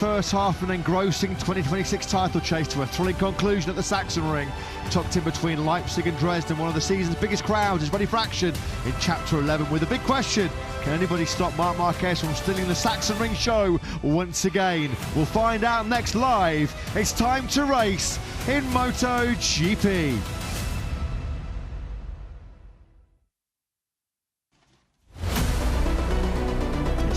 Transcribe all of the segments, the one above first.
First half an engrossing 2026 title chase to a thrilling conclusion at the Sachsenring. Tucked in between Leipzig and Dresden, one of the season's biggest crowds is ready for action in Chapter 11 with a big question. Can anybody stop Marc Marquez from stealing the Sachsenring show once again? We'll find out next live. It's time to race in MotoGP.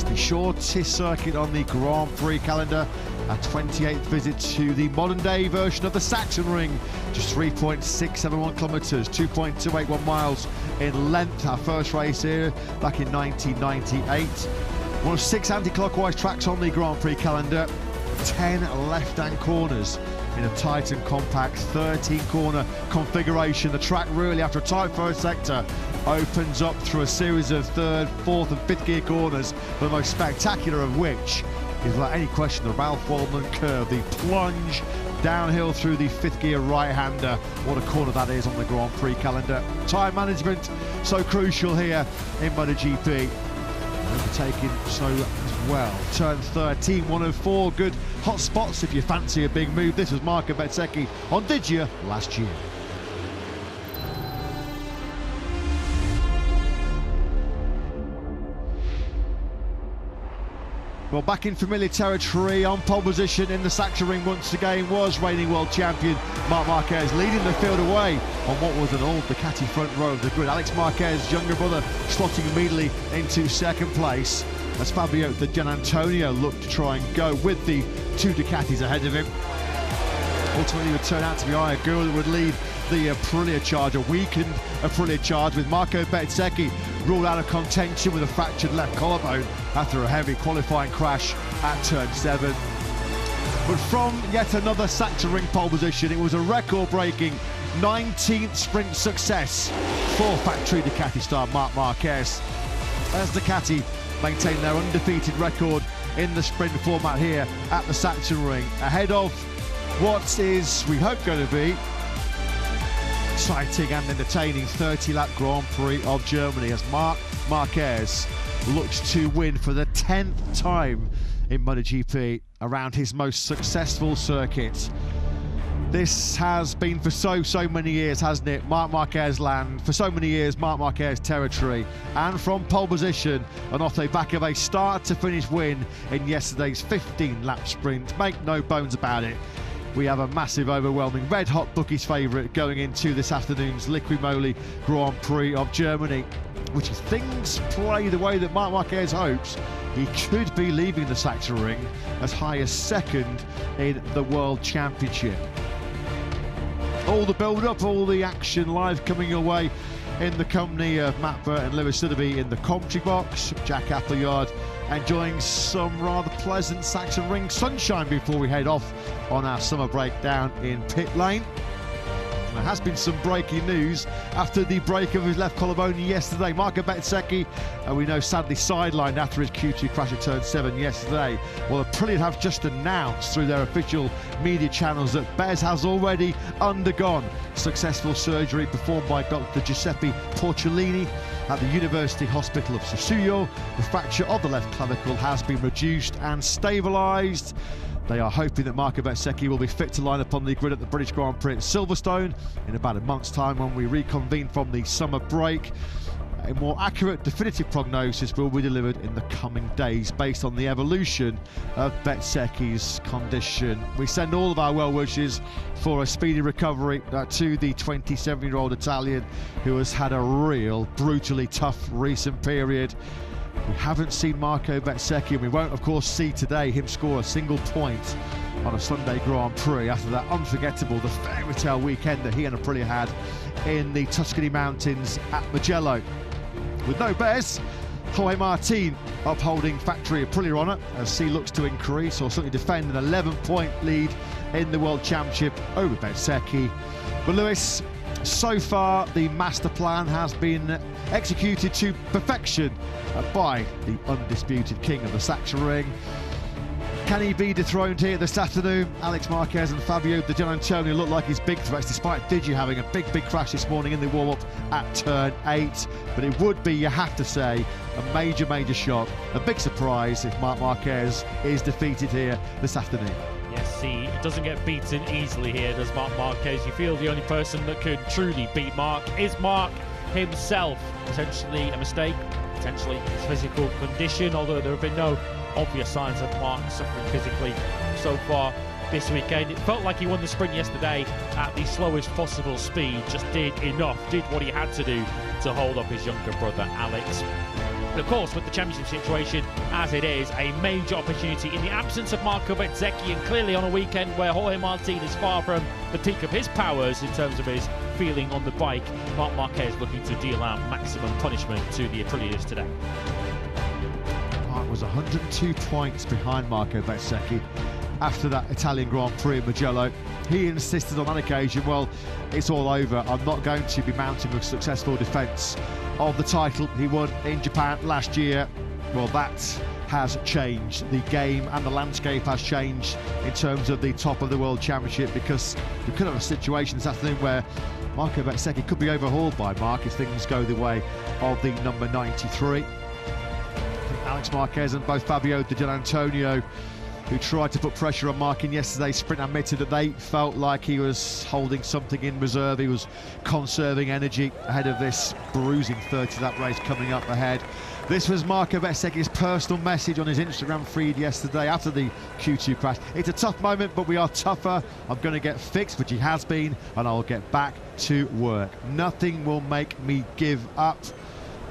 The shortest circuit on the Grand Prix calendar, our 28th visit to the modern day version of the Sachsenring, just 3.671 kilometres, 2.281 miles in length. Our first race here back in 1998. One of 6 anti-clockwise tracks on the Grand Prix calendar, 10 left-hand corners in a tight and compact 13-corner configuration. The track really, after a tight first sector, opens up through a series of 3rd, 4th and 5th gear corners, the most spectacular of which is, without any question, the Ralph Waldman curve, the plunge downhill through the 5th gear right-hander. What a corner that is on the Grand Prix calendar. Time management so crucial here in MotoGP. Overtaking so as well. Turn 13, 104, good hot spots if you fancy a big move. This was Marco Bezzecchi on Digia last year. Well, back in familiar territory, on pole position in the Sachsenring once again was reigning world champion Marc Marquez, leading the field away on what was an old Ducati front row of the grid. Alex Marquez, younger brother, slotting immediately into second place as Fabio Di Gianantonio looked to try and go with the 2 Ducatis ahead of him. Ultimately would turn out to be Iagura that would lead the Aprilia charge, a weakened Aprilia charge, with Marco Bezzecchi ruled out of contention with a fractured left collarbone after a heavy qualifying crash at turn 7. But from yet another Sachsenring pole position, it was a record-breaking 19th sprint success for factory Ducati star Marc Marquez, as Ducati maintain their undefeated record in the sprint format here at the Sachsenring, ahead of what is, we hope, going to be exciting and entertaining 30-lap Grand Prix of Germany, as Marc Marquez looks to win for the 10th time in MotoGP around his most successful circuit. This has been for so many years, hasn't it? Marc Marquez land, for so many years, Marc Marquez territory. And from pole position and off the back of a start-to-finish win in yesterday's 15-lap sprint, make no bones about it, we have a massive, overwhelming, red-hot bookies favourite going into this afternoon's Liqui Moly Grand Prix of Germany, which, if things play the way that Marc Marquez hopes, he could be leaving the Sachsenring as high as 2nd in the World Championship. All the build-up, all the action live coming your way in the company of Matt Burt and Lewis Sitterby in the commentary box. Jack Appleyard enjoying some rather pleasant Sachsenring sunshine before we head off on our summer break down in pit lane. There has been some breaking news after the break of his left collarbone yesterday. Marco Bezzecchi, we know, sadly sidelined after his Q2 crash at turn 7 yesterday. Well, Aprilia have just announced through their official media channels that Bez has already undergone successful surgery performed by Dr. Giuseppe Porcellini at the University Hospital of Sassuolo. The fracture of the left clavicle has been reduced and stabilised. They are hoping that Marco Bezzecchi will be fit to line up on the grid at the British Grand Prix at Silverstone in about a month's time when we reconvene from the summer break. A more accurate, definitive prognosis will be delivered in the coming days based on the evolution of Bezzecchi's condition. We send all of our well wishes for a speedy recovery to the 27-year-old Italian who has had a real, brutally tough recent period. We haven't seen Marco Bezzecchi, and we won't, of course, see today him score a single point on a Sunday Grand Prix after that unforgettable, the fairy tale weekend that he and Aprilia had in the Tuscany Mountains at Mugello. With no Bez, Jorge Martin upholding factory Aprilia honour as he looks to increase or certainly defend an 11-point lead in the World Championship over Bezzecchi. But Lewis, so far the master plan has been executed to perfection by the undisputed king of the Sachsenring. Can he be dethroned here this afternoon? Alex Marquez and Fabio Di Giannantonio look like his big threats, despite Digi having a big crash this morning in the warm-up at turn 8. But it would be, you have to say, a major shock, a big surprise if Marc Marquez is defeated here this afternoon. Yes, he doesn't get beaten easily here, does Marc Marquez. You feel the only person that could truly beat Marc is Marc himself. Potentially a mistake, potentially his physical condition, although there have been no obvious signs of Marc suffering physically so far this weekend. It felt like he won the sprint yesterday at the slowest possible speed, just did enough, did what he had to do to hold up his younger brother Alex. But of course, with the championship situation as it is, a major opportunity in the absence of Marco Bezzecchi, and clearly on a weekend where Jorge Martin is far from the peak of his powers in terms of his feeling on the bike, Marc Marquez looking to deal out maximum punishment to the Aprilias today. Marc was 102 points behind Marco Bezzecchi after that Italian Grand Prix in Mugello. He insisted on that occasion, well, it's all over. I'm not going to be mounting a successful defence of the title he won in Japan last year. Well, that has changed. The game and the landscape has changed in terms of the top of the World Championship, because we could have a situation this afternoon where Marco Bezzecchi could be overhauled by Marc if things go the way of the number 93. Alex Marquez and both Fabio Di Giannantonio, who tried to put pressure on Marc in yesterday's sprint, admitted that they felt like he was holding something in reserve. He was conserving energy ahead of this bruising 30-lap race coming up ahead. This was Marco Bezzecchi's personal message on his Instagram feed yesterday after the Q2 crash. It's a tough moment, but we are tougher. I'm going to get fixed, which he has been, and I'll get back to work. Nothing will make me give up.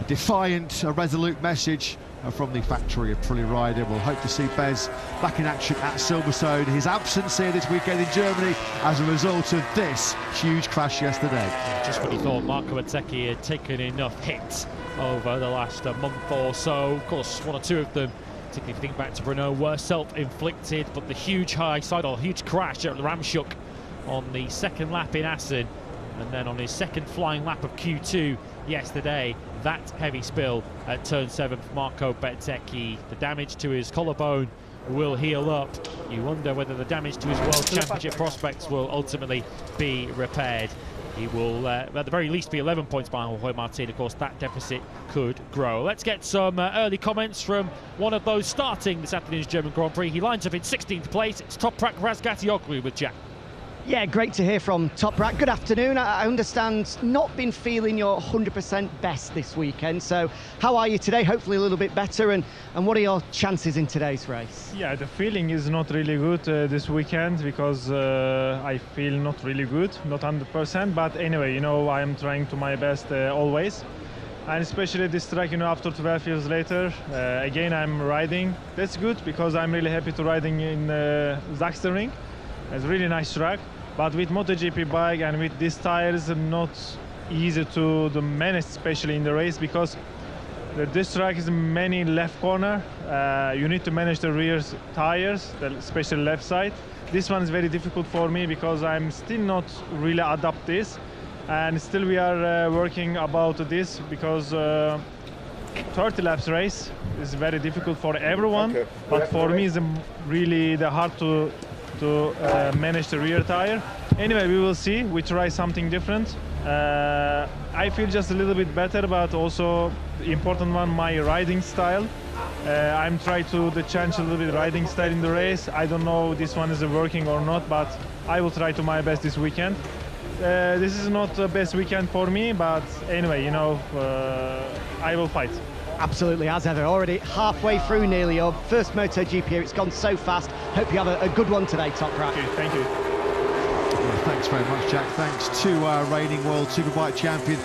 A defiant, a resolute message from the factory Aprilia rider. We'll hope to see Bez back in action at Silverstone. His absence here this weekend in Germany as a result of this huge crash yesterday. Just when he thought Marco Bezzecchi had taken enough hits over the last month or so. Of course, one or two of them, particularly if you think back to Brno, were self-inflicted, but the huge huge crash at Ramschuk on the second lap in Assen, and then on his second flying lap of Q2 yesterday, that heavy spill at turn 7 for Marco Bezzecchi. The damage to his collarbone will heal up. You wonder whether the damage to his World Championship prospects will ultimately be repaired. He will, at the very least, be 11 points behind Jorge Martin. Of course, that deficit could grow. Let's get some early comments from one of those starting this afternoon's German Grand Prix. He lines up in 16th place. It's Toprak Razgatioglu with Jack. Yeah, great to hear from Toprak. Good afternoon. I understand not been feeling your 100% best this weekend. So how are you today? Hopefully a little bit better. And what are your chances in today's race? Yeah, the feeling is not really good this weekend, because I feel not really good, not 100%. But anyway, you know, I am trying to my best always. And especially this track, you know, after 12 years later, again, I'm riding. That's good, because I'm really happy to riding in Sachsenring. It's a really nice track, but with MotoGP bike and with these tires, not easy to manage, especially in the race, because this track is many left corner. You need to manage the rear tires, especially left side. This one is very difficult for me, because I'm still not really adapt this, and still we are working about this, because 30 laps race is very difficult for everyone, but for me it's really hard to manage the rear tire. Anyway, we will see. We try something different. I feel just a little bit better, but also the important one, my riding style. I'm trying to change a little bit riding style in the race. I don't know this one is working or not, but I will try to my best this weekend. This is not the best weekend for me, but anyway, you know, I will fight. Absolutely, as ever. Already halfway through nearly your first MotoGP here. It's gone so fast. Hope you have a good one today, Toprak. Thank you. Well, thanks very much, Jack. Thanks to our reigning World Superbike champion,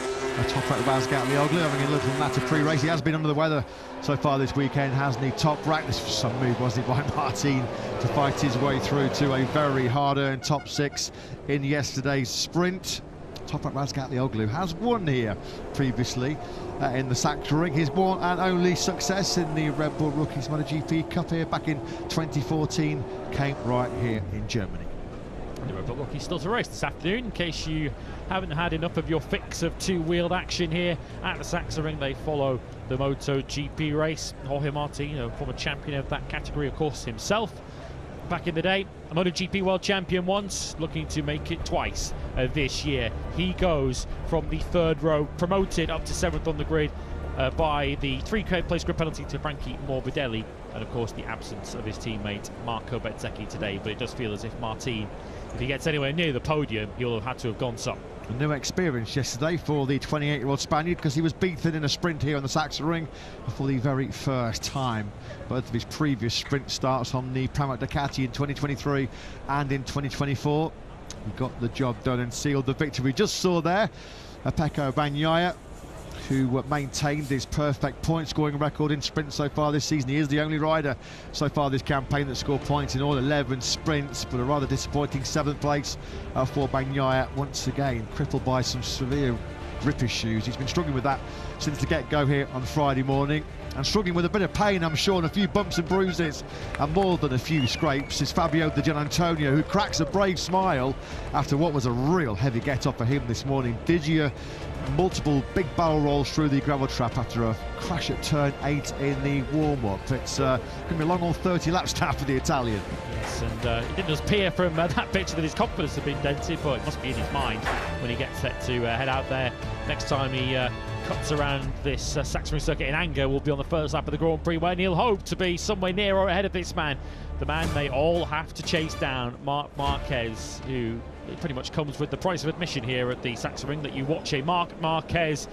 Toprak Razgatioglu, having a little matter pre-race. He has been under the weather so far this weekend, hasn't he? Toprak, this was some move, wasn't it, by Martin to fight his way through to a very hard-earned top 6 in yesterday's sprint. Toprak Razgatioglu has won here previously in the Sachsenring. His one and only success in the Red Bull Rookies MotoGP Cup here back in 2014 came right here in Germany. The Red Bull Rookies still to race this afternoon, in case you haven't had enough of your fix of two-wheeled action here at the Sachsenring. They follow the MotoGP race. Jorge Martin, former champion of that category, of course, himself, back in the day, a MotoGP world champion once, looking to make it twice this year. He goes from the 3rd row, promoted up to 7th on the grid by the 3-place grid penalty to Frankie Morbidelli, and of course the absence of his teammate Marco Bezzecchi today. But it does feel as if Martin, if he gets anywhere near the podium, he'll have had to have gone some. A new experience yesterday for the 28-year-old Spaniard, because he was beaten in a sprint here on the Sachsenring for the very first time. Both of his previous sprint starts on the Pramac Ducati in 2023 and in 2024. He got the job done and sealed the victory. We just saw there Pecco Bagnaia, who maintained his perfect point scoring record in sprints so far this season. He is the only rider so far this campaign that scored points in all 11 sprints, but a rather disappointing 7th place for Bagnaia, once again crippled by some severe grip issues. He's been struggling with that since the get-go here on Friday morning, and struggling with a bit of pain, I'm sure, and a few bumps and bruises, and more than a few scrapes, is Fabio Di Gianantonio, who cracks a brave smile after what was a real heavy get-off for him this morning. Digia, multiple big barrel rolls through the gravel trap after a crash at turn 8 in the warm-up. It's going to be a long old 30 lap start for the Italian. Yes, and it didn't just appear from that picture that his confidence had been dented, but it must be in his mind when he gets set to head out there. Next time he cuts around this Sachsenring circuit in anger, will be on the first lap of the Grand Prix, when he'll hope to be somewhere near or ahead of this man, the man they all have to chase down, Marc Marquez, who pretty much comes with the price of admission here at the Sachsenring, that you watch a Marc Marquez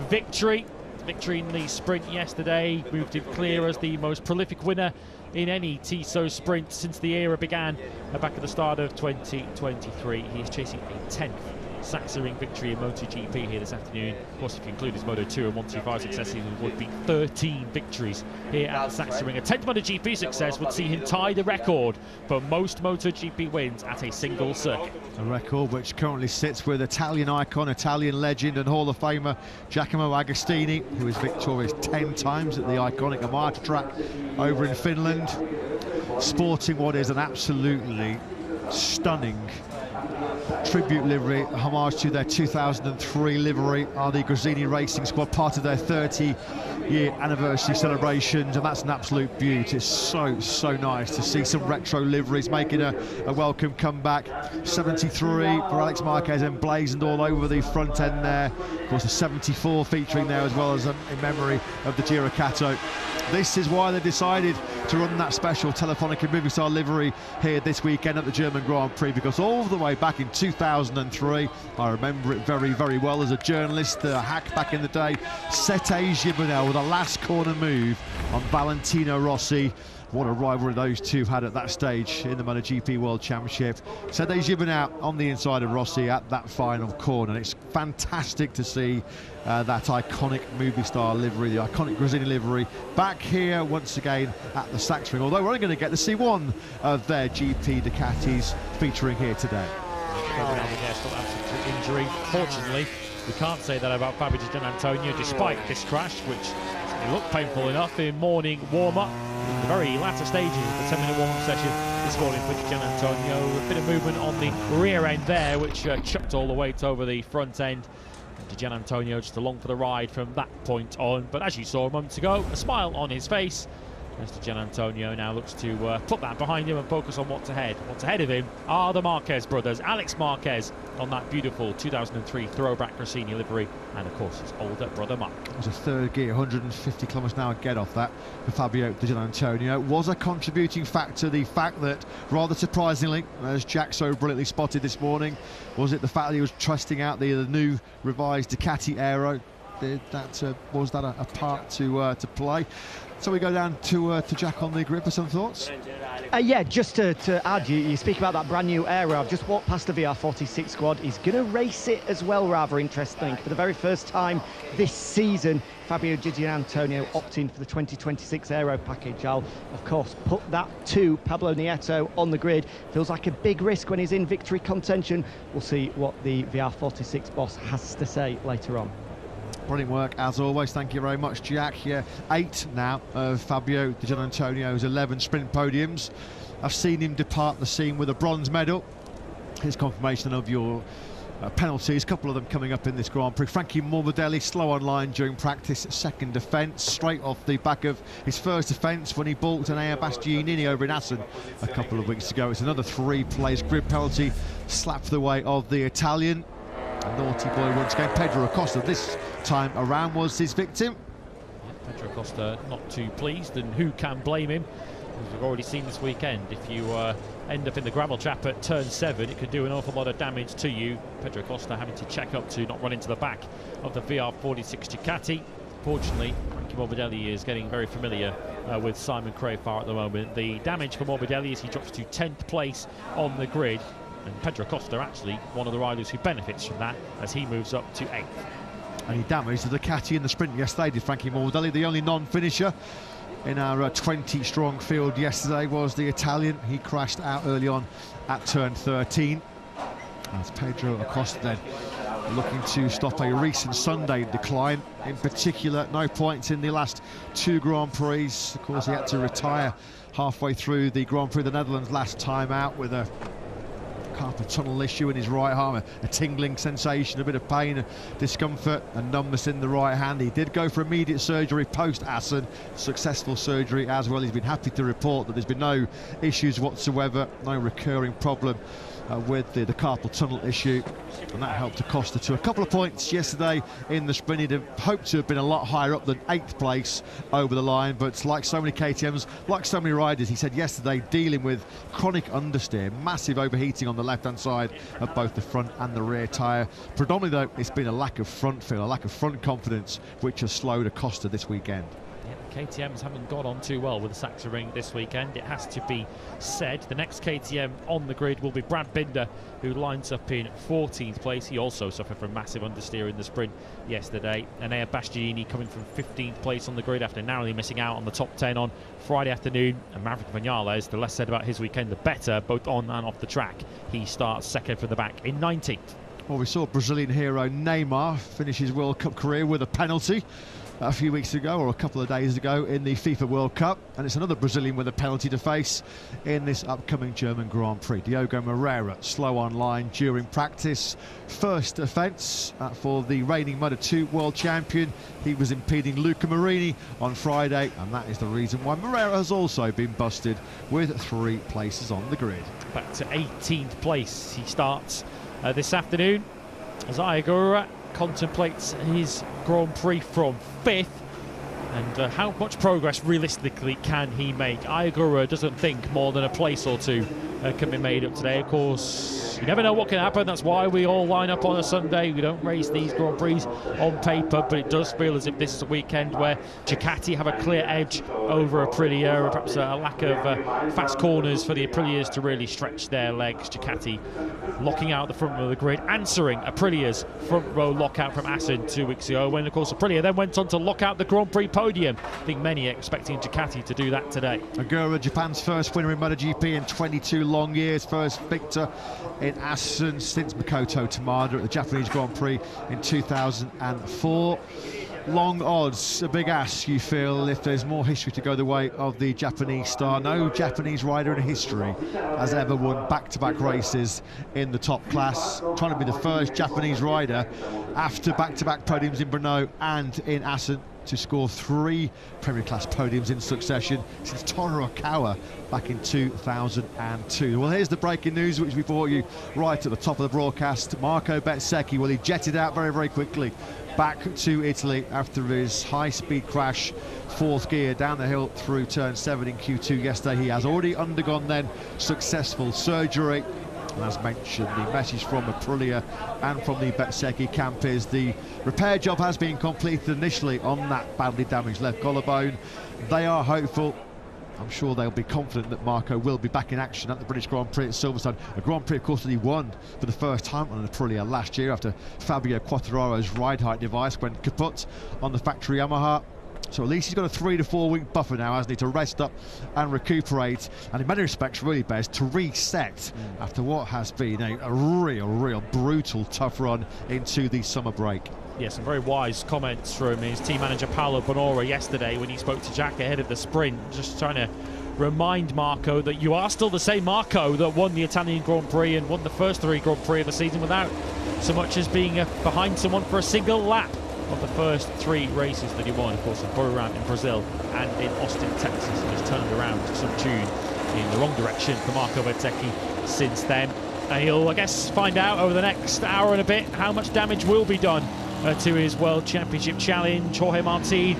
victory in the sprint yesterday, moved him clear as the most prolific winner in any Tissot sprint since the era began back at the start of 2023. He is chasing a 10th Sachsenring victory in MotoGP here this afternoon. Of course, if you include his Moto2 and 125 successes, it would be 13 victories here at the Sachsenring. A 10th MotoGP success would see him tie the record for most MotoGP wins at a single circuit. A record which currently sits with Italian icon, Italian legend and Hall of Famer Giacomo Agostini, who is victorious 10 times at the iconic Yamaha track over in Finland, sporting what is an absolutely stunning tribute livery, a homage to their 2003 livery, are the Gresini Racing Squad, part of their 30-year anniversary celebrations, and that's an absolute beauty. It's so nice to see some retro liveries making a welcome comeback. 73 for Alex Marquez emblazoned all over the front end there. Of course, the 74 featuring there, as well as in memory of the Giracato. This is why they decided to run that special Telefonica Movistar livery here this weekend at the German Grand Prix, because all the way back in 2003, I remember it very well as a journalist, the hack back in the day, Sete Gibonel with a last corner move on Valentino Rossi. What a rivalry those two had at that stage in the MotoGP World Championship. Sete Gibonel on the inside of Rossi at that final corner. And it's fantastic to see that iconic Movistar livery, the iconic Gresini livery, back here once again at the Sachsenring. Although we're only going to get to see one of their GP Ducatis featuring here today. Injury. Fortunately, we can't say that about Fabio Di Gianantonio, despite this crash, which looked painful enough in morning warm-up. In the very latter stages of the 10-minute warm-up session this morning for Di Gianantonio, a bit of movement on the rear end there, which chucked all the weight over the front end. Di Gianantonio just along for the ride from that point on, but as you saw a moment ago, a smile on his face. Mr. Gianantonio now looks to put that behind him and focus on what's ahead. What's ahead of him are the Marquez brothers. Alex Marquez on that beautiful 2003 throwback Gresini livery, and of course his older brother Marc. It was a third gear, 150 kilometres an hour get off that for Fabio Di Gianantonio. Was a contributing factor the fact that, rather surprisingly, as Jack so brilliantly spotted this morning, was it the fact that he was trusting out the new revised Ducati Aero? Was that a part to play? So we go down to Jack on the grid for some thoughts. Yeah, just to add, you speak about that brand new Aero. I've just walked past the VR46 squad. He's going to race it as well, rather interesting. For the very first time this season, Fabio Di Gianantonio opting for the 2026 Aero package. I'll, of course, put that to Pablo Nieto on the grid. Feels like a big risk when he's in victory contention. We'll see what the VR46 boss has to say later on. Brilliant work as always, thank you very much, Jack. Here, 8 now of Fabio Di Gianantonio's 11 sprint podiums. I've seen him depart the scene with a bronze medal. His confirmation of your penalties, a couple of them coming up in this Grand Prix. Frankie Morbidelli slow on line during practice, second defence, straight off the back of his first defence when he balked an Ea Bastianini over in Assen a couple of weeks ago. It's another 3-place grid penalty, slapped the way of the Italian. A naughty boy once again. Pedro Acosta this time around was his victim. Yeah, Pedro Acosta not too pleased, and who can blame him? As we've already seen this weekend, if you end up in the gravel trap at turn 7, it could do an awful lot of damage to you. Pedro Acosta having to check up to not run into the back of the VR46 Ducati. Fortunately, Frankie Morbidelli is getting very familiar with Simon Crafar at the moment. The damage for Morbidelli is he drops to 10th place on the grid, and Pedro Acosta actually one of the riders who benefits from that as he moves up to 8th. And he damaged the Ducati in the sprint yesterday, did Frankie Morbidelli. The only non-finisher in our 20-strong field yesterday was the Italian. He crashed out early on at turn 13. As Pedro Acosta then looking to stop a recent Sunday decline. In particular, no points in the last 2 Grand Prix. Of course, he had to retire halfway through the Grand Prix of the Netherlands last time out with a carpal tunnel issue in his right arm, a tingling sensation, a bit of pain, a discomfort, and numbness in the right hand. He did go for immediate surgery post Assen, successful surgery as well. He's been happy to report that there's been no issues whatsoever, no recurring problem with the carpal tunnel issue, and that helped Acosta to a couple of points yesterday in the sprint. He'd have hoped to have been a lot higher up than 8th place over the line, but like so many KTMs, like so many riders, he said yesterday, dealing with chronic understeer, massive overheating on the left-hand side of both the front and the rear tyre. Predominantly though, it's been a lack of front feel, a lack of front confidence, which has slowed Acosta this weekend. Yeah, the KTMs haven't got on too well with the Sachsenring this weekend, it has to be said. The next KTM on the grid will be Brad Binder, who lines up in 14th place. He also suffered from massive understeer in the sprint yesterday. And Ea Bastianini coming from 15th place on the grid after narrowly missing out on the top 10 on Friday afternoon. And Maverick Vinales, the less said about his weekend, the better, both on and off the track. He starts second from the back in 19th. Well, we saw Brazilian hero Neymar finish his World Cup career with a penalty a few weeks ago, or a couple of days ago, in the FIFA World Cup, and it's another Brazilian with a penalty to face in this upcoming German Grand Prix. Diogo Moreira slow on line during practice. First offence for the reigning Moto 2 world champion. He was impeding Luca Marini on Friday, and that is the reason why Moreira has also been busted with 3 places on the grid. Back to 18th place he starts this afternoon as Ayagura contemplates his Grand Prix from 5th, and how much progress realistically can he make? Ayagura doesn't think more than a place or 2 can be made up today. Of course, you never know what can happen. That's why we all line up on a Sunday. We don't race these Grand Prix on paper, but it does feel as if this is a weekend where Ducati have a clear edge over Aprilia, perhaps a lack of fast corners for the Aprilias to really stretch their legs. Ducati locking out the front of the grid, answering Aprilia's front row lockout from Assen 2 weeks ago, when of course Aprilia then went on to lock out the Grand Prix podium. I think many are expecting Ducati to do that today. Agura, Japan's first winner in MotoGP in 22 long years, first victor in Assen since Makoto Tamada at the Japanese Grand Prix in 2004. Long odds, a big ask, you feel, if there's more history to go the way of the Japanese star. No Japanese rider in history has ever won back-to-back races in the top class. Trying to be the first Japanese rider after back-to-back podiums in Brno and in Assen to score 3 Premier Class podiums in succession since Toru Okawa back in 2002. Well, here's the breaking news which we brought you right at the top of the broadcast. Marco Bezzecchi, well, he jetted out very, very quickly back to Italy after his high-speed crash, 4th gear down the hill through turn 7 in Q2 yesterday. He has already undergone then successful surgery. And as mentioned, the message from Aprilia and from the Bezzecchi camp is the repair job has been completed initially on that badly damaged left collarbone. They are hopeful. I'm sure they'll be confident that Marco will be back in action at the British Grand Prix at Silverstone. A Grand Prix, of course, that he won for the first time on an Aprilia last year after Fabio Quartararo's ride height device went kaput on the factory Yamaha. So at least he's got a 3 to 4 week buffer now, hasn't he, to rest up and recuperate, and in many respects really, Bez, to reset after what has been a real brutal tough run into the summer break. Yeah, some very wise comments from his team manager Paolo Bonora yesterday when he spoke to Jack ahead of the sprint, just trying to remind Marco that you are still the same Marco that won the Italian Grand Prix and won the first 3 Grand Prix of the season without so much as being behind someone for a single lap of the first 3 races that he won, of course, in Buran in Brazil and in Austin, Texas, and has turned around to some tune in the wrong direction for Marco Bezzecchi since then. He'll, I guess, find out over the next hour and a bit how much damage will be done to his World Championship challenge. Jorge Martin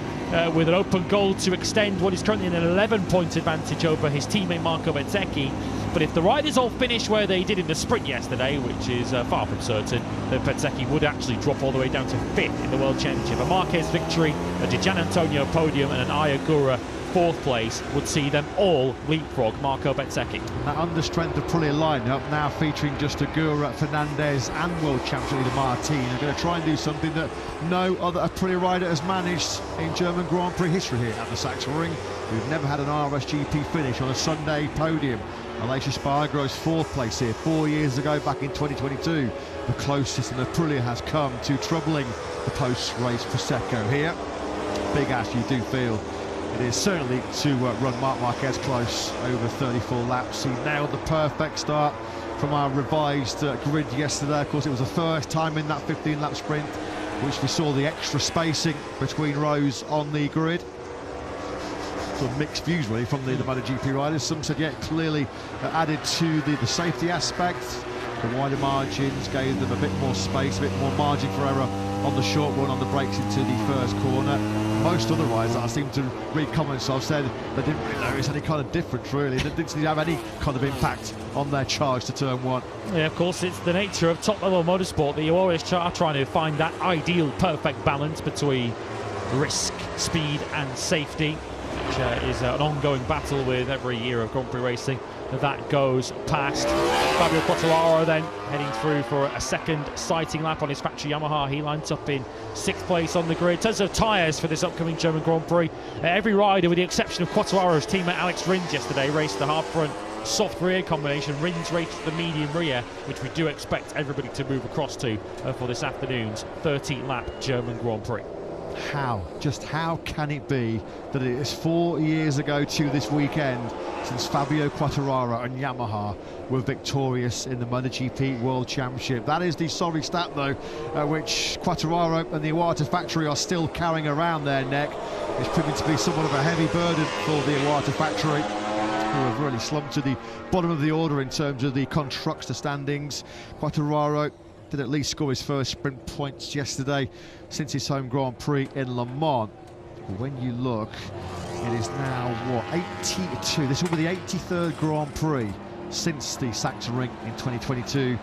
with an open goal to extend what is currently an 11-point advantage over his teammate Marco Bezzecchi. But if the riders all finish where they did in the sprint yesterday, which is far from certain, then Bezzecchi would actually drop all the way down to 5th in the World Championship. A Marquez victory, a Di Gianantonio podium and an Ayagura 4th place would see them all leapfrog Marco Bezzecchi. That understrength of Prix lineup now featuring just Agura, Fernandez and World Champion leader Martin are going to try and do something that no other Prix rider has managed in German Grand Prix history here at the Sachsenring. We've never had an RSGP finish on a Sunday podium. Aleix Espargaro's 4th place here 4 years ago, back in 2022. The closest an Aprilia has come to troubling the post-race Prosecco here. Big ask, you do feel. It is certainly to run Marc Marquez close over 34 laps. He nailed the perfect start from our revised grid yesterday. Of course, it was the first time in that 15-lap sprint which we saw the extra spacing between rows on the grid. Sort of mixed views really from the MotoGP riders. Some said, yeah, clearly added to the safety aspect. The wider margins gave them a bit more space, a bit more margin for error on the short run on the brakes into the first corner. Most other riders that I seem to read comments of said they didn't really notice any kind of difference really. They didn't seem to have any kind of impact on their charge to turn 1. Yeah, of course, it's the nature of top-level motorsport that you always are trying to find that ideal, perfect balance between risk, speed and safety, which is an ongoing battle with every year of Grand Prix racing. That goes past. Fabio Quartararo then heading through for a second sighting lap on his factory Yamaha. He lines up in 6th place on the grid. In terms of tyres for this upcoming German Grand Prix, every rider, with the exception of Quartararo's teammate Alex Rins yesterday, raced the hard front soft rear combination. Rins raced the medium rear, which we do expect everybody to move across to for this afternoon's 13-lap German Grand Prix. Just how can it be that it is 4 years ago to this weekend since Fabio Quartararo and Yamaha were victorious in the MotoGP World Championship? That is the sorry stat though, which Quartararo and the Iwata factory are still carrying around their neck. It's proving to be somewhat of a heavy burden for the Iwata factory, who have really slumped to the bottom of the order in terms of the constructor standings. Quartararo did at least score his first sprint points yesterday since his home Grand Prix in Le Mans. But when you look, it is now, what, 82? This will be the 83rd Grand Prix since the Sachsenring in 2022,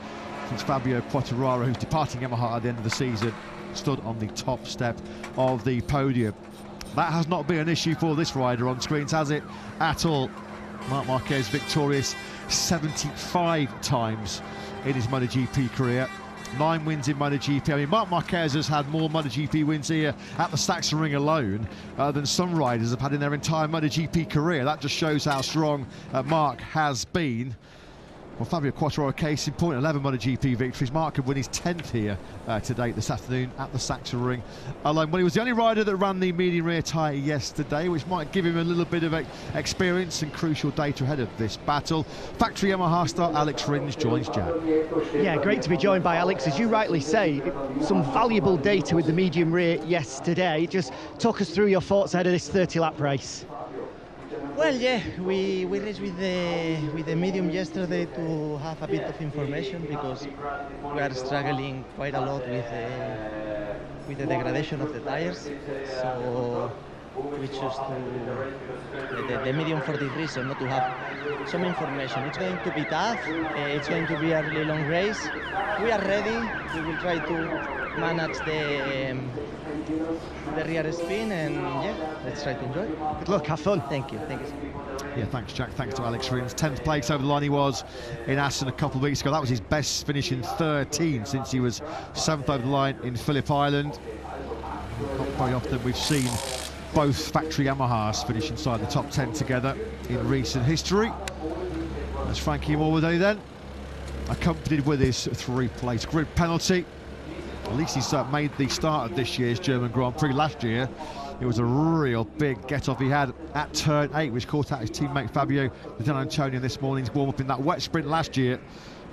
since Fabio Quartararo, who's departing Yamaha at the end of the season, stood on the top step of the podium. That has not been an issue for this rider on screens, has it? At all. Marc Marquez victorious 75 times in his MotoGP career. 9 wins in MotoGP. I mean, Marc Marquez has had more MotoGP wins here at the Sachsenring alone than some riders have had in their entire MotoGP career. That just shows how strong Marc has been. Well, Fabio Quartararo, case in point, 11 MotoGP victories. Marc could win his 10th here to date this afternoon at the Sachsenring alone. Well, he was the only rider that ran the medium rear tyre yesterday, which might give him a little bit of experience and crucial data ahead of this battle. Factory Yamaha star Alex Rins joins Jack. Yeah, great to be joined by Alex. As you rightly say, some valuable data with the medium rear yesterday. Just talk us through your thoughts ahead of this 30-lap race. Well, yeah, we raced with the medium yesterday to have a bit of information because we are struggling quite a lot with the degradation of the tires. So we chose the medium for this reason, not to have some information. It's going to be tough. It's going to be a really long race. We are ready. We will try to manage the rear spin, and yeah, let's try to enjoy. Good luck, have fun. Thank you. Yeah, thanks Jack, thanks to Alex Rins. 10th place over the line he was in Aston a couple of weeks ago. That was his best finish in 13 since he was 7th over the line in Phillip Island. Not very often we've seen both factory Yamahas finish inside the top 10 together in recent history. That's Frankie Morbidelli then, accompanied with his 3-place grid penalty. At least he's made the start of this year's German Grand Prix. Last year, it was a real big get-off he had at turn 8, which caught out his teammate Fabio Di Gianantonio in this morning's warm-up in that wet sprint last year.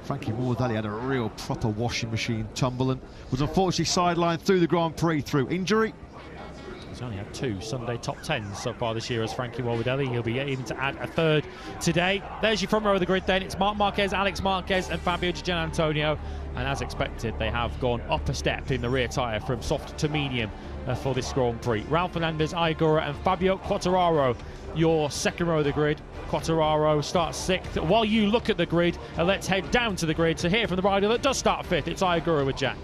Frankie Mordelli had a real proper washing machine tumble and was unfortunately sidelined through the Grand Prix through injury. He's only had 2 Sunday top 10s so far this year as Frankie Mordelli. He'll be aiming to add a 3rd today. There's your front row of the grid then. It's Marc Marquez, Alex Marquez and Fabio Di Gianantonio. And as expected, they have gone up a step in the rear tyre from soft to medium for this Grand Prix. Raul Fernandez, Aigura and Fabio Quartararo, your second row of the grid. Quartararo starts 6th. While you look at the grid, let's head down to the grid to hear from the rider that does start 5th. It's Aigura with Jack.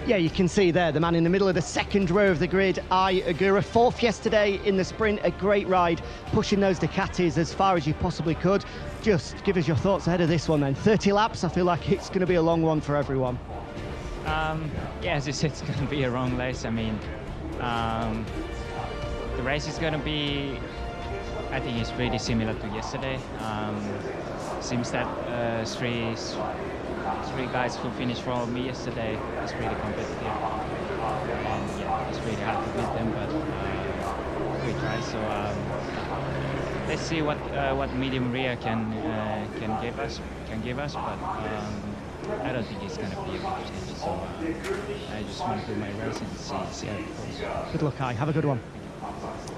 Yeah, you can see there the man in the middle of the second row of the grid, Aigura, 4th yesterday in the sprint. A great ride, pushing those Ducatis as far as you possibly could. Just give us your thoughts ahead of this one then. 30 laps, I feel like it's going to be a long one for everyone. Yeah, as you said, it's going to be a long race. I mean, the race is going to be, I think it's pretty similar to yesterday. Seems that three guys who finished from me yesterday is pretty competitive. And yeah, it's really hard to beat them, but we try. So let's see what medium rear can give us. But I don't think it's going to be a big change. So I just want to do my race and see how it goes. Good luck, Have a good one.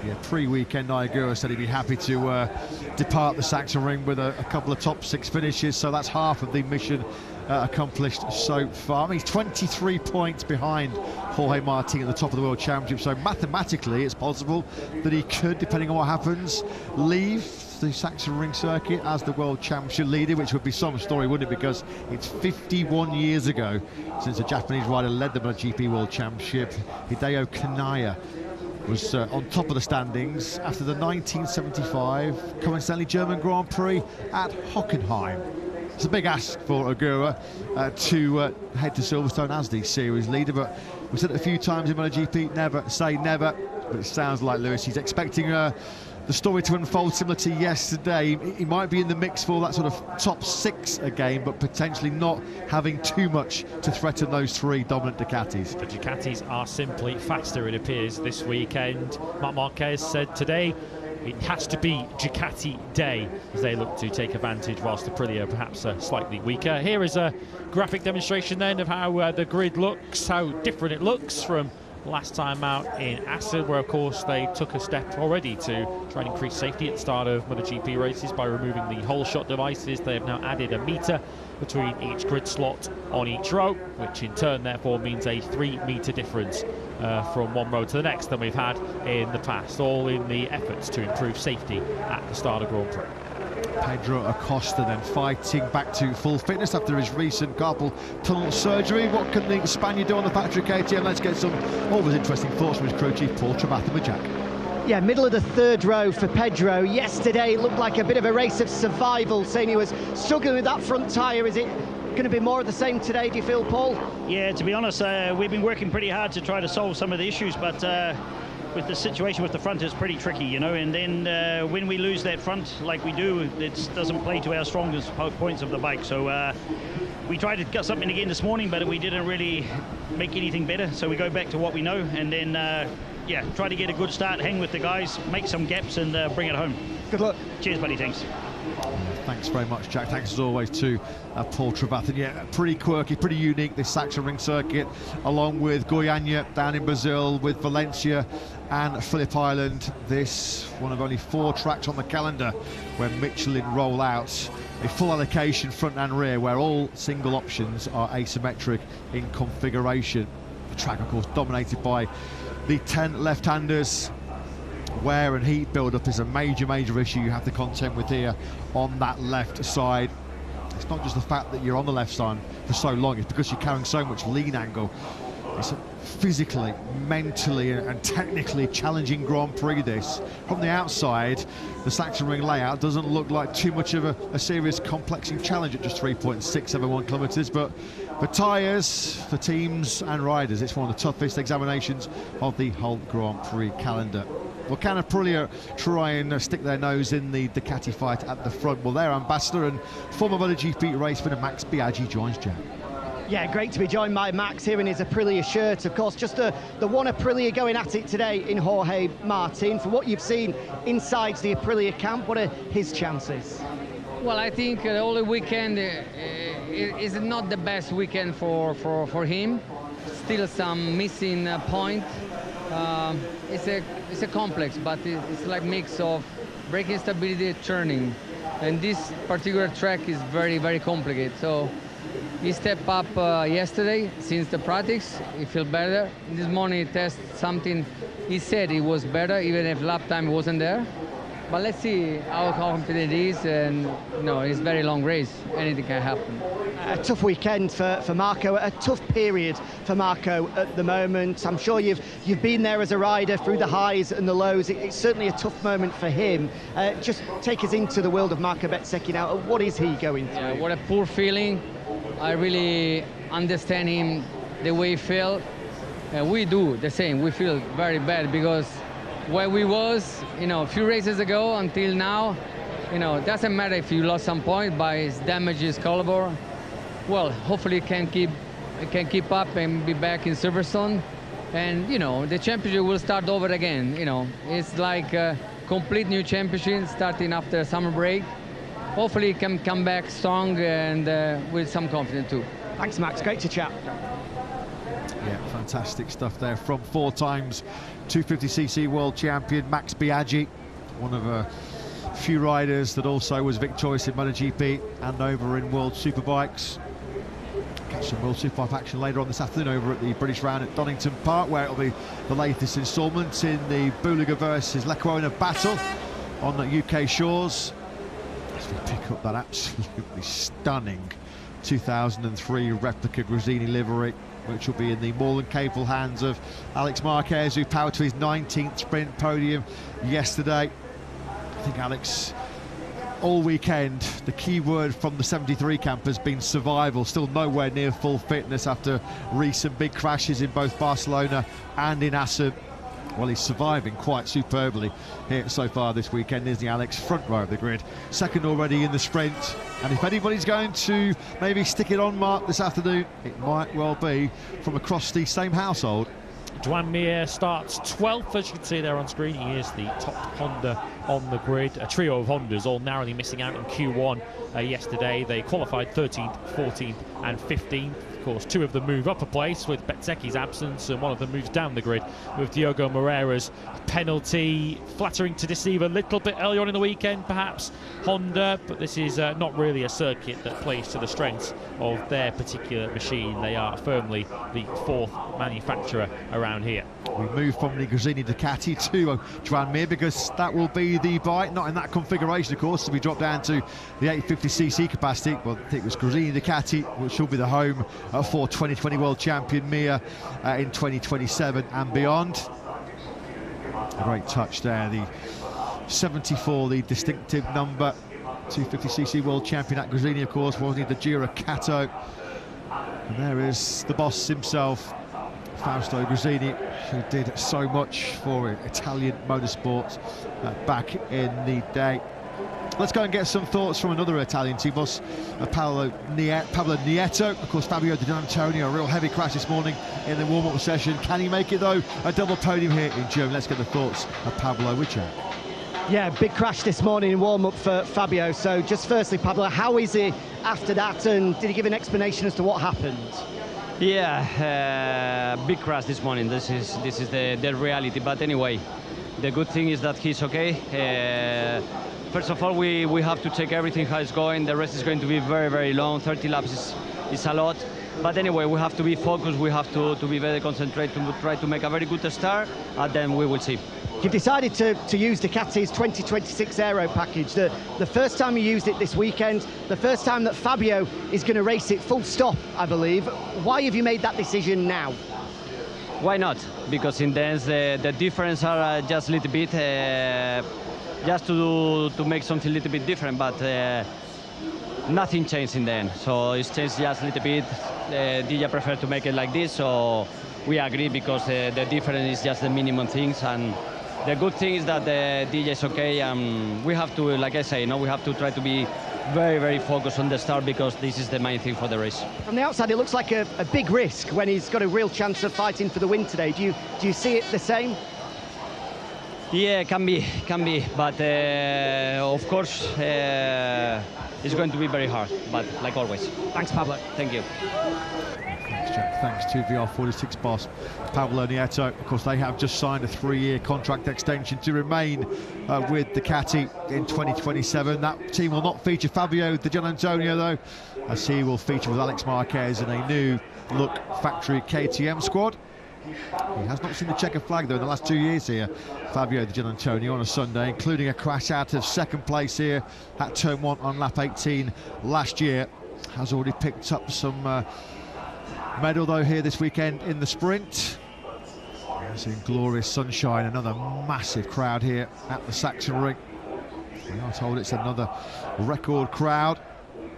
Yeah, pre-weekend Aigura said he'd be happy to depart the Sachsenring with a couple of top 6 finishes, so that's half of the mission accomplished so far. I mean, he's 23 points behind Jorge Martin at the top of the World Championship, so mathematically it's possible that he could, depending on what happens, leave the Sachsenring circuit as the World Championship leader, which would be some story, wouldn't it? Because it's 51 years ago since a Japanese rider led the MotoGP World Championship. Hideo Kanaya was on top of the standings after the 1975 coincidentally German Grand Prix at Hockenheim. It's a big ask for Aigura to head to Silverstone as the series leader, but we've said it a few times in MotoGP, never say never, but it sounds like Lewis, he's expecting the story to unfold similar to yesterday. He might be in the mix for that sort of top 6 again, but potentially not having too much to threaten those 3 dominant Ducatis. The Ducatis are simply faster, it appears, this weekend. Marc Marquez said today it has to be Ducati day as they look to take advantage, whilst the Aprilia perhaps slightly weaker. Here is a graphic demonstration then of how the grid looks, how different it looks from last time out in Assen, where of course they took a step already to try and increase safety at the start of MotoGP races by removing the whole shot devices. They have now added a meter between each grid slot on each row, which in turn therefore means a 3-meter difference from one row to the next than we've had in the past, all in the efforts to improve safety at the start of Grand Prix. Pedro Acosta then fighting back to full fitness after his recent carpal tunnel surgery. What can the Spaniard do on the factory KTM? Let's get some always interesting thoughts from his crew chief Paul Trevathan with Jack. Yeah, middle of the 3rd row for Pedro. Yesterday looked like a bit of a race of survival, saying he was struggling with that front tyre. Is it going to be more of the same today, do you feel, Paul? Yeah, to be honest, we've been working pretty hard to try to solve some of the issues, but with the situation with the front, it's pretty tricky, you know, and then when we lose that front like we do, it doesn't play to our strongest points of the bike. So we tried to get something again this morning, but we didn't really make anything better, so we go back to what we know, and then yeah, try to get a good start, hang with the guys, make some gaps and bring it home. Good luck. Cheers, buddy, thanks. Thanks very much, Jack. Thanks as always to Paul Trevathan. Yeah, pretty quirky, pretty unique, this Sachsenring circuit, along with Goiânia down in Brazil, with Valencia and Phillip Island. This one of only 4 tracks on the calendar where Michelin roll out a full allocation front and rear, where all single options are asymmetric in configuration. The track, of course, dominated by the 10 left-handers. Wear and heat build-up is a major issue you have to contend with here on that left side. It's not just the fact that you're on the left side for so long, it's because you're carrying so much lean angle. It's a physically, mentally and technically challenging Grand Prix this. From the outside, the Sachsenring layout doesn't look like too much of a serious complexing challenge at just 3.671 kilometres, but for tyres, for teams and riders, it's one of the toughest examinations of the whole Grand Prix calendar. Well, can Aprilia try and stick their nose in the Ducati fight at the front? Well, their ambassador and former MotoGP race winner Max Biaggi joins Jack. Yeah, great to be joined by Max here in his Aprilia shirt. Of course, just the one Aprilia going at it today in Jorge Martin. From what you've seen inside the Aprilia camp, what are his chances? Well, I think the only weekend is not the best weekend for him. Still some missing point. It's a complex, but it's like mix of braking stability, turning, and this particular track is very, very complicated. So he stepped up yesterday since the practice. He feel better. This morning he tested something. He said it was better, even if lap time wasn't there. But let's see how confident he is, and it's a very long race. Anything can happen. A tough weekend for Marco, a tough period for Marco at the moment. I'm sure you've been there as a rider through the highs and the lows. It's certainly a tough moment for him. Just take us into the world of Marco Bezzecchi now. What is he going through? Yeah, what a poor feeling. I really understand him, the way he felt. We do the same. We feel very bad because where we was, a few races ago until now, it doesn't matter if you lost some point, but his damage his collarbone. Well, hopefully it can keep up and be back in Silverstone, and the championship will start over again. It's like a complete new championship starting after summer break. Hopefully he can come back strong and with some confidence too. Thanks, Max. Great to chat. Yeah, fantastic stuff there from 4 times 250cc world champion Max Biaggi, one of a few riders that also was victorious in MotoGP and over in World Superbikes. Catch some World Superbike action later on this afternoon over at the British Round at Donington Park, where it'll be the latest instalment in the Buildup versus Lecuona battle on the UK shores, as we pick up that absolutely stunning 2003 replica Gresini livery, which will be in the more than capable hands of Alex Marquez, who powered to his 19th sprint podium yesterday. I think Alex, all weekend, the key word from the 73 camp has been survival. Still nowhere near full fitness after recent big crashes in both Barcelona and in Assen. Well, he's surviving quite superbly here so far this weekend, isn't he, Alex? Front row of the grid, second already in the sprint. And if anybody's going to maybe stick it on Mark this afternoon, it might well be from across the same household. Joan Mir starts 12th, as you can see there on screen. He is the top Honda on the grid. A trio of Hondas all narrowly missing out in Q1 yesterday. They qualified 13th, 14th and 15th. Of course, 2 of them move up a place with Bezzecchi's absence, and 1 of them moves down the grid with Diogo Moreira's penalty. Flattering to deceive a little bit earlier on in the weekend, perhaps, Honda, but this is not really a circuit that plays to the strengths of their particular machine. They are firmly the 4th manufacturer around here. We move from the Gresini Ducati to Joan Mir, because that will be the bike, not in that configuration of course, so we drop down to the 850cc capacity. Well, I think it was Gresini Ducati, which will be the home for 2020 world champion Mir in 2027 and beyond. A great touch there, the 74, the distinctive number. 250cc world champion at Gresini, of course, wasn't he, the Giracato? And there is the boss himself, Fausto Gresini, who did so much for Italian motorsport back in the day. Let's go and get some thoughts from another Italian team boss, Pablo Nieto. Of course, Fabio Di Antonio, a real heavy crash this morning in the warm-up session. Can he make it though? A double podium here in Germany. Let's get the thoughts of Pablo with you. Yeah, big crash this morning in warm-up for Fabio. So just firstly, Pablo, how is he after that, and did he give an explanation as to what happened? Yeah, big crash this morning. This is the reality. But anyway, the good thing is that he's okay. First of all, we have to check everything how it's going. The rest is going to be very, very long. 30 laps is a lot. But anyway, we have to be focused. We have to be very concentrated to try to make a very good start, and then we will see. You've decided to use Ducati's 2026 Aero package. The first time you used it this weekend, the first time that Fabio is going to race it full stop, I believe. Why have you made that decision now? Why not? Because in the end, the difference are just a little bit, just to make something a little bit different, but nothing changed in the end. So it's changed just a little bit. DJ preferred to make it like this, so we agree, because the difference is just the minimum things. And the good thing is that the DJ is okay, and we have to, like I say, we have to try to be very, very focused on the start, because this is the main thing for the race. From the outside, it looks like a big risk when he's got a real chance of fighting for the win today. Do you see it the same? Yeah, can be, but of course, it's going to be very hard, but like always. Thanks, Pablo. Thank you. Thanks, Jack. Thanks to VR46 boss Pablo Nieto. Of course, they have just signed a 3-year contract extension to remain with Ducati in 2027. That team will not feature Fabio Di Gianantonio, though, as he will feature with Alex Marquez in a new look factory KTM squad. He has not seen the checker flag, though, in the last 2 years here, Fabio Di Gianantonio, on a Sunday, including a crash out of second place here at Turn 1 on lap 18 last year. Has already picked up some medal, though, here this weekend in the sprint. As in glorious sunshine, another massive crowd here at the Sachsenring. We are told it's another record crowd.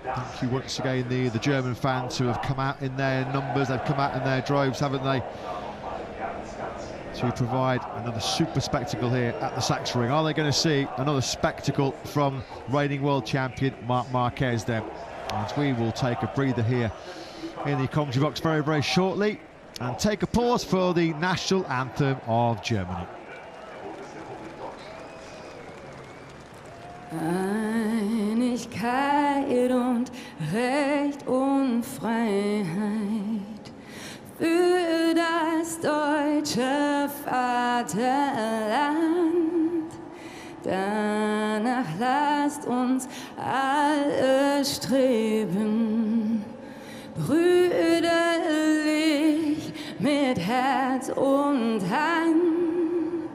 Thank you once again, the German fans who have come out in their numbers. They've come out in their droves, haven't they, to provide another super spectacle here at the Sachsenring. Are they going to see another spectacle from reigning world champion Marc Marquez then? As we will take a breather here in the commentary box very, very shortly and take a pause for the national anthem of Germany. Einigkeit und Recht und Freiheit für das deutsche Vaterland. Danach lasst uns alle streben, brüderlich mit Herz und Hand.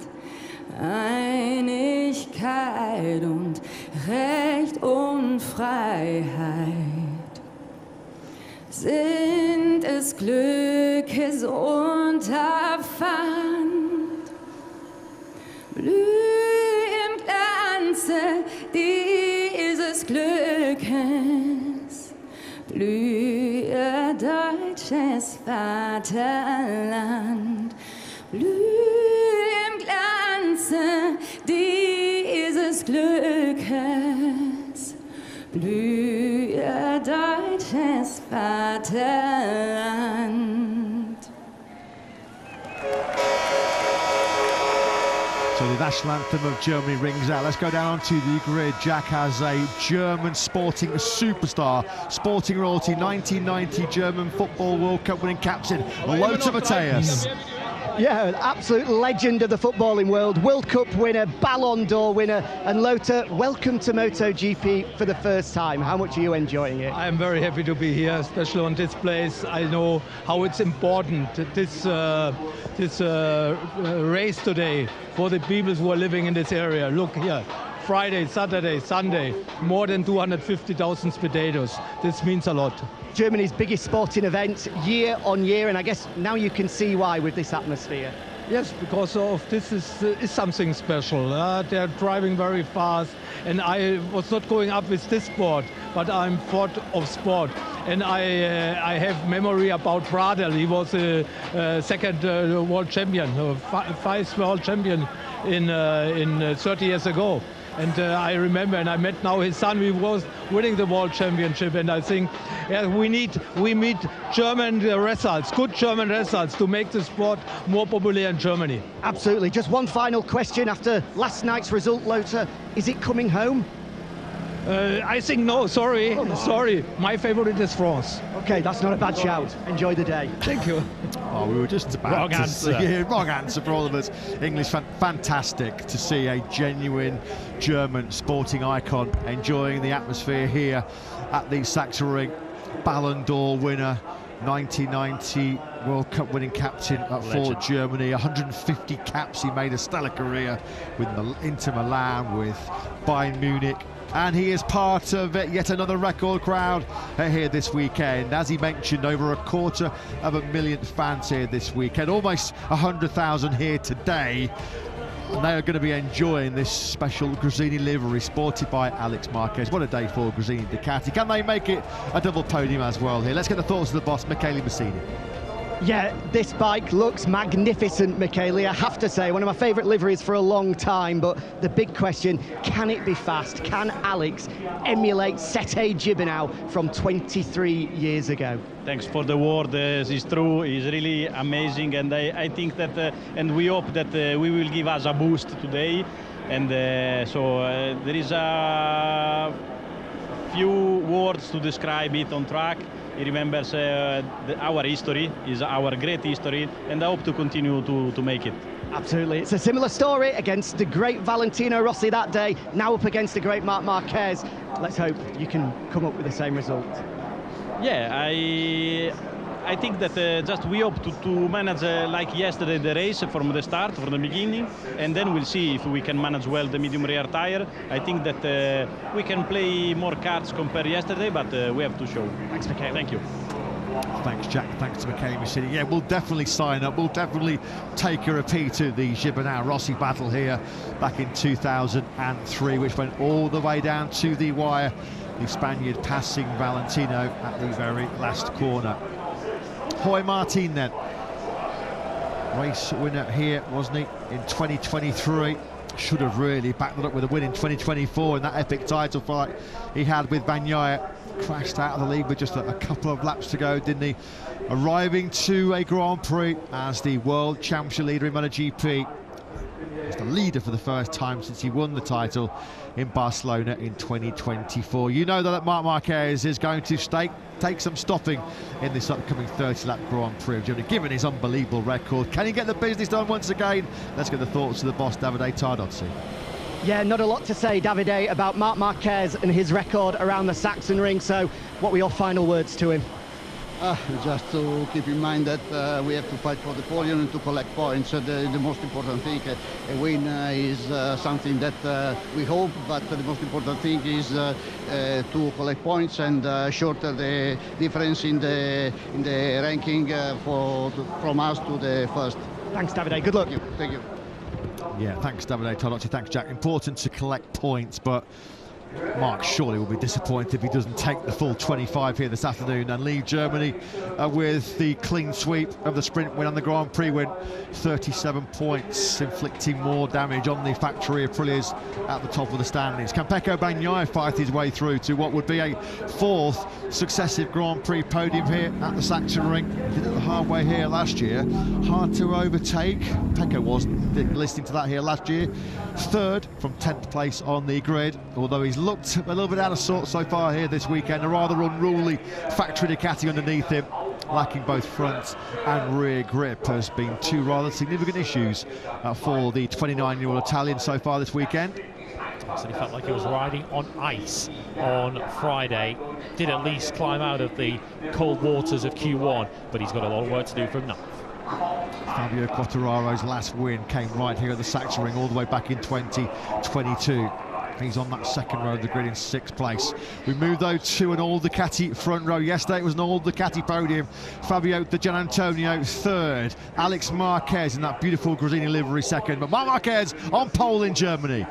Einigkeit und Recht und Freiheit sind es Glückes Unterpfand. Blüh im Glanze dieses Glückes, blühe deutsches Vaterland. Blüh im Glanze dieses Glückes, blühe deutsches Vaterland. So the national anthem of Germany rings out. Let's go down onto the grid. Jack has a German sporting superstar, sporting royalty, 1990 German Football World Cup winning captain, Lothar Matthäus. Yeah, an absolute legend of the footballing world, World Cup winner, Ballon d'Or winner, and Lothar, welcome to MotoGP for the first time. How much are you enjoying it? I'm very happy to be here, especially on this place. I know how it's important, this race today, for the people who are living in this area. Look here, Friday, Saturday, Sunday, more than 250,000 spectators. This means a lot. Germany's biggest sporting event year on year, and I guess now you can see why with this atmosphere. Yes, because of this is something special. They're driving very fast, and I was not going up with this sport, but I'm fond of sport. And I have memory about Bradel. He was a second world champion, five world champion in 30 years ago. And I remember, and I met now his son, who was winning the world championship. And I think we need German results, good German results, to make the sport more popular in Germany. Absolutely. Just one final question after last night's result, Lothar. Is it coming home? I think no, sorry. Sorry. My favorite is France. Okay, that's not a bad shout. Enjoy the day. Thank you. Oh, we were just about wrong to answer. see, wrong answer for all of us. English fantastic to see a genuine German sporting icon enjoying the atmosphere here at the Sachsenring. Ballon d'Or winner, 1990 World Cup winning captain for Germany. 150 caps. He made a stellar career with Inter Milan, with Bayern Munich. And he is part of yet another record crowd here this weekend. As he mentioned, over 250,000 fans here this weekend, almost 100,000 here today. And they are going to be enjoying this special Gresini livery sported by Alex Marquez. What a day for Gresini Ducati. Can they make it a double podium as well here? Let's get the thoughts of the boss, Michele Massini. Yeah, this bike looks magnificent, Michele. I have to say, one of my favourite liveries for a long time, but the big question, can it be fast? Can Alex emulate Sete Gibernau from 23 years ago? Thanks for the word. It's true. It's really amazing, and I think that, and we hope that we will give us a boost today. And so there is a few words to describe it on track. He remembers our history, is our great history, and I hope to continue to make it. Absolutely. It's a similar story against the great Valentino Rossi that day, now up against the great Marc Marquez. Let's hope you can come up with the same result. Yeah, I think that just we hope to manage like yesterday the race from the start, from the beginning, and then we'll see if we can manage well the medium rear tire. I think that we can play more cards compared to yesterday, but we have to show. Thanks, Michele. Thank you. Thanks, Jack. Thanks to Michele Mussini. Yeah, we'll definitely sign up. We'll definitely take a repeat to the Gibernau-Rossi battle here back in 2003, which went all the way down to the wire. The Spaniard passing Valentino at the very last corner. Jorge Martin then, race winner here, wasn't he, in 2023. Should have really backed it up with a win in 2024 in that epic title fight he had with Bagnaia. Crashed out of the lead with just a couple of laps to go, didn't he? Arriving to a Grand Prix as the World Championship leader in MotoGP. He's the leader for the first time since he won the title in Barcelona in 2024. You know that Marc Marquez is going to take some stopping in this upcoming 30-lap Grand Prix of Germany, given his unbelievable record. Can he get the business done once again? Let's get the thoughts of the boss, Davide Tardozzi. Yeah, not a lot to say, Davide, about Marc Marquez and his record around the Sachsenring. So what were your final words to him? Just to keep in mind that we have to fight for the podium and to collect points. The most important thing, a win is something that we hope, but the most important thing is to collect points and shorten the difference in the ranking from us to the first. Thanks, Davide. Good luck. Thank you. Yeah, thanks, Davide Tardozzi. Thanks, Jack. Important to collect points, but Mark surely will be disappointed if he doesn't take the full 25 here this afternoon and leave Germany with the clean sweep of the sprint win and the Grand Prix win. 37 points, inflicting more damage on the factory Aprilias at the top of the standings. Can Pecco Bagnaia fight his way through to what would be a fourth successive Grand Prix podium here at the Sachsenring? He did it the hard way here last year. Hard to overtake. Pecco wasn't listening to that here last year. Third from 10th place on the grid, although he's looked a little bit out of sorts so far here this weekend. A rather unruly factory Ducati underneath him, lacking both front and rear grip, has been two rather significant issues for the 29-year-old Italian so far this weekend. So he felt like he was riding on ice on Friday. Did at least climb out of the cold waters of Q1, but he's got a lot of work to do from now. Fabio Quartararo's last win came right here at the Sachsenring all the way back in 2022. He's on that second row of the grid in 6th place. We move though to an all Ducati front row. Yesterday it was an all Ducati podium. Fabio Di Gianantonio third. Alex Marquez in that beautiful Gresini livery second. But Marc Marquez on pole in Germany.